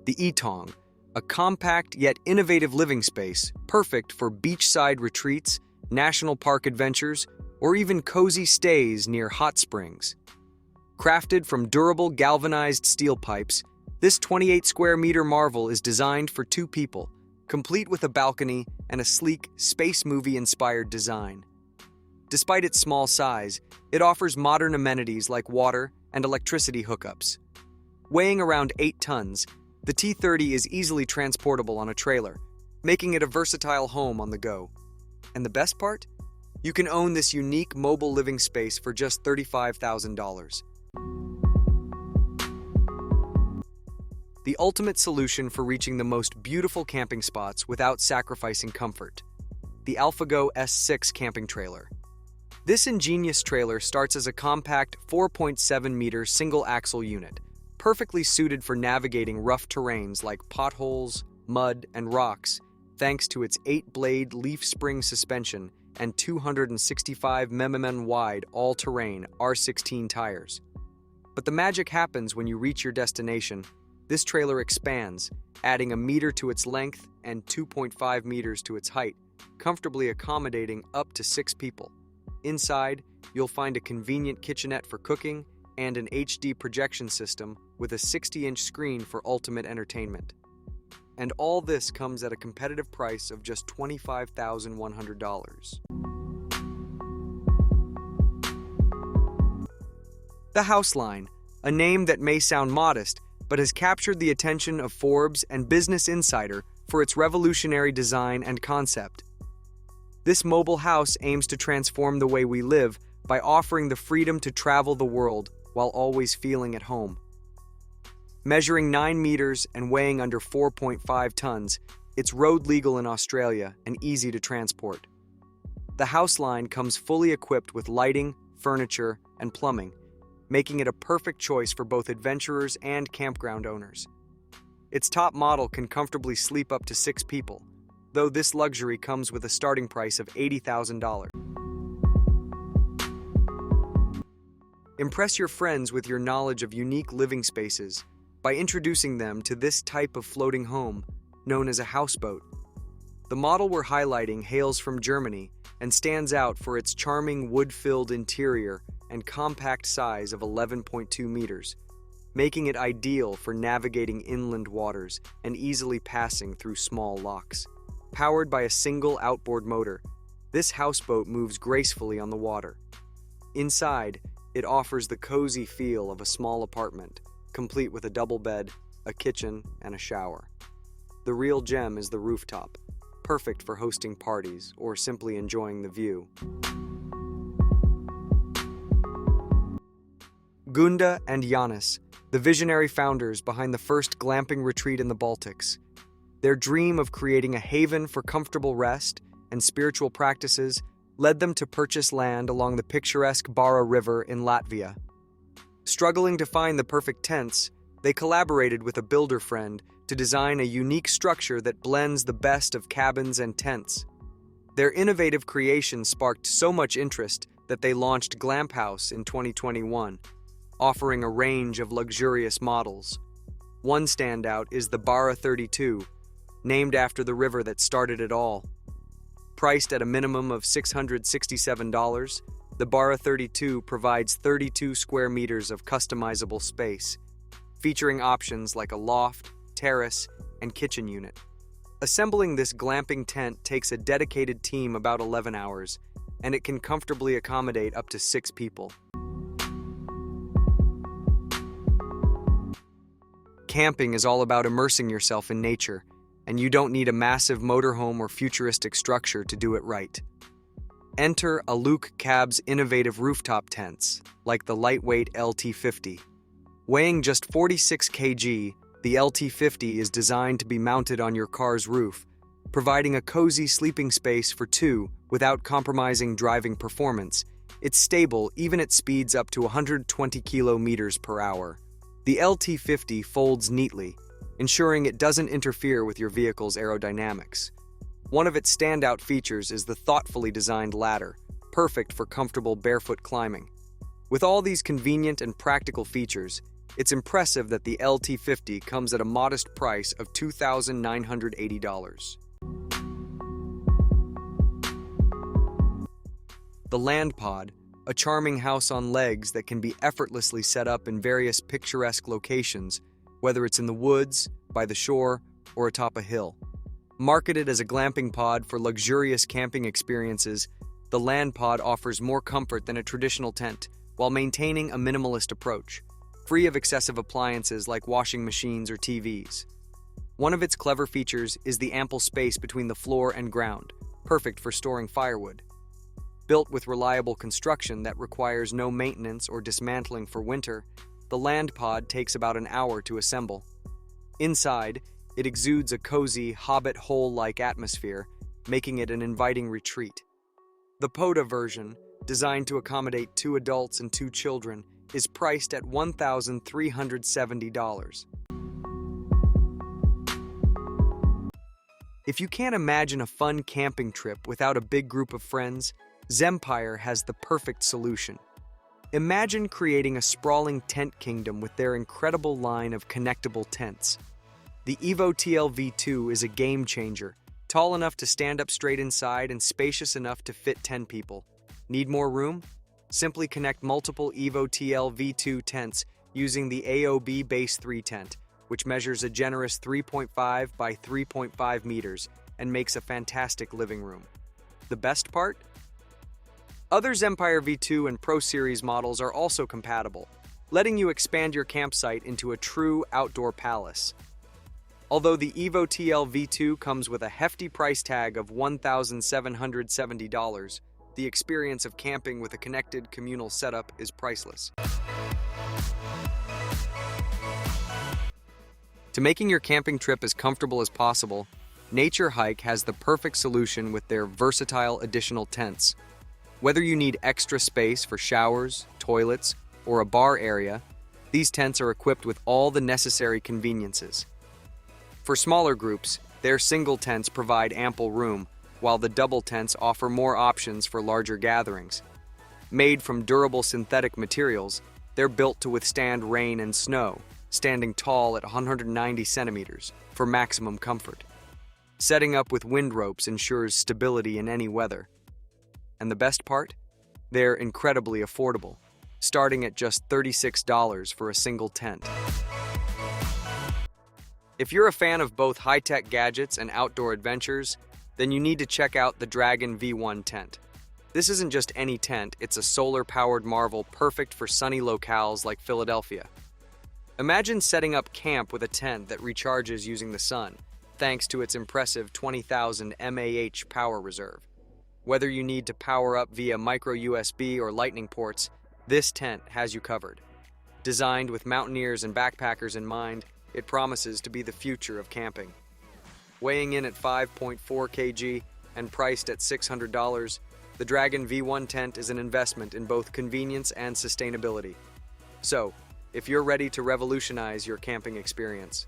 the Etong, a compact yet innovative living space perfect for beachside retreats, national park adventures, or even cozy stays near hot springs. Crafted from durable galvanized steel pipes, this 28 square meter marvel is designed for 2 people, complete with a balcony and a sleek, space movie-inspired design. Despite its small size, it offers modern amenities like water and electricity hookups. Weighing around 8 tons, the T30 is easily transportable on a trailer, making it a versatile home on the go. And the best part? You can own this unique mobile living space for just $35,000. The ultimate solution for reaching the most beautiful camping spots without sacrificing comfort. The AlphaGo S6 camping trailer. This ingenious trailer starts as a compact 4.7-meter single-axle unit, perfectly suited for navigating rough terrains like potholes, mud, and rocks, thanks to its 8-blade leaf spring suspension and 265 mm wide all-terrain R16 tires. But the magic happens when you reach your destination. This trailer expands, adding a meter to its length and 2.5 meters to its height, comfortably accommodating up to 6 people. Inside, you'll find a convenient kitchenette for cooking and an HD projection system with a 60-inch screen for ultimate entertainment. And all this comes at a competitive price of just $25,100. The Houslein, a name that may sound modest, but has captured the attention of Forbes and Business Insider for its revolutionary design and concept. This mobile house aims to transform the way we live by offering the freedom to travel the world while always feeling at home. Measuring 9 meters and weighing under 4.5 tons, it's road legal in Australia and easy to transport. The Houslein comes fully equipped with lighting, furniture, and plumbing, making it a perfect choice for both adventurers and campground owners. Its top model can comfortably sleep up to 6 people, though this luxury comes with a starting price of $80,000. Impress your friends with your knowledge of unique living spaces by introducing them to this type of floating home, known as a houseboat. The model we're highlighting hails from Germany and stands out for its charming wood-filled interior and compact size of 11.2 meters, making it ideal for navigating inland waters and easily passing through small locks. Powered by a single outboard motor, this houseboat moves gracefully on the water. Inside, it offers the cozy feel of a small apartment, complete with a double bed, a kitchen, and a shower. The real gem is the rooftop, perfect for hosting parties or simply enjoying the view. Gunda and Janis, the visionary founders behind the first glamping retreat in the Baltics. Their dream of creating a haven for comfortable rest and spiritual practices led them to purchase land along the picturesque Bara River in Latvia. Struggling to find the perfect tents, they collaborated with a builder friend to design a unique structure that blends the best of cabins and tents. Their innovative creation sparked so much interest that they launched Glamphouse in 2021, offering a range of luxurious models. One standout is the Bara 32, named after the river that started it all. Priced at a minimum of $667, the Bara 32 provides 32 square meters of customizable space, featuring options like a loft, terrace, and kitchen unit. Assembling this glamping tent takes a dedicated team about 11 hours, and it can comfortably accommodate up to 6 people. Camping is all about immersing yourself in nature, and you don't need a massive motorhome or futuristic structure to do it right. Enter Alu-Cab's innovative rooftop tents, like the lightweight LT50. Weighing just 46 kg, the LT50 is designed to be mounted on your car's roof, providing a cozy sleeping space for 2 without compromising driving performance. It's stable even at speeds up to 120 kilometers per hour. The LT50 folds neatly, ensuring it doesn't interfere with your vehicle's aerodynamics. One of its standout features is the thoughtfully designed ladder, perfect for comfortable barefoot climbing. With all these convenient and practical features, It's impressive that the LT50 comes at a modest price of $2,980. The LandPod, a charming house on legs that can be effortlessly set up in various picturesque locations, whether it's in the woods, by the shore, or atop a hill. Marketed as a glamping pod for luxurious camping experiences, the LandPod offers more comfort than a traditional tent while maintaining a minimalist approach, free of excessive appliances like washing machines or TVs. One of its clever features is the ample space between the floor and ground, perfect for storing firewood. Built with reliable construction that requires no maintenance or dismantling for winter, the LandPod takes about an hour to assemble. Inside, it exudes a cozy, hobbit hole-like atmosphere, making it an inviting retreat. The Poda version, designed to accommodate 2 adults and 2 children, is priced at $1,370. If you can't imagine a fun camping trip without a big group of friends, Zempire has the perfect solution. Imagine creating a sprawling tent kingdom with their incredible line of connectable tents. The Evo TL V2 is a game changer, tall enough to stand up straight inside and spacious enough to fit 10 people. Need more room? Simply connect multiple Evo TL V2 tents using the AOB Base 3 tent, which measures a generous 3.5 by 3.5 meters and makes a fantastic living room. The best part? Other Zempire V2 and Pro Series models are also compatible, letting you expand your campsite into a true outdoor palace. Although the Evo TL V2 comes with a hefty price tag of $1,770, the experience of camping with a connected communal setup is priceless. To making your camping trip as comfortable as possible, Naturehike has the perfect solution with their versatile additional tents. Whether you need extra space for showers, toilets, or a bar area, these tents are equipped with all the necessary conveniences. For smaller groups, their single tents provide ample room, while the double tents offer more options for larger gatherings. Made from durable synthetic materials, they're built to withstand rain and snow, standing tall at 190 centimeters for maximum comfort. Setting up with wind ropes ensures stability in any weather. And the best part? They're incredibly affordable, starting at just $36 for a single tent. If you're a fan of both high-tech gadgets and outdoor adventures, then you need to check out the Dragon V1 tent. This isn't just any tent, it's a solar-powered marvel perfect for sunny locales like Philadelphia. Imagine setting up camp with a tent that recharges using the sun, thanks to its impressive 20,000 mAh power reserve. Whether you need to power up via micro USB or lightning ports, this tent has you covered. Designed with mountaineers and backpackers in mind, it promises to be the future of camping. Weighing in at 5.4 kg and priced at $600, the Dragon V1 tent is an investment in both convenience and sustainability. So, if you're ready to revolutionize your camping experience,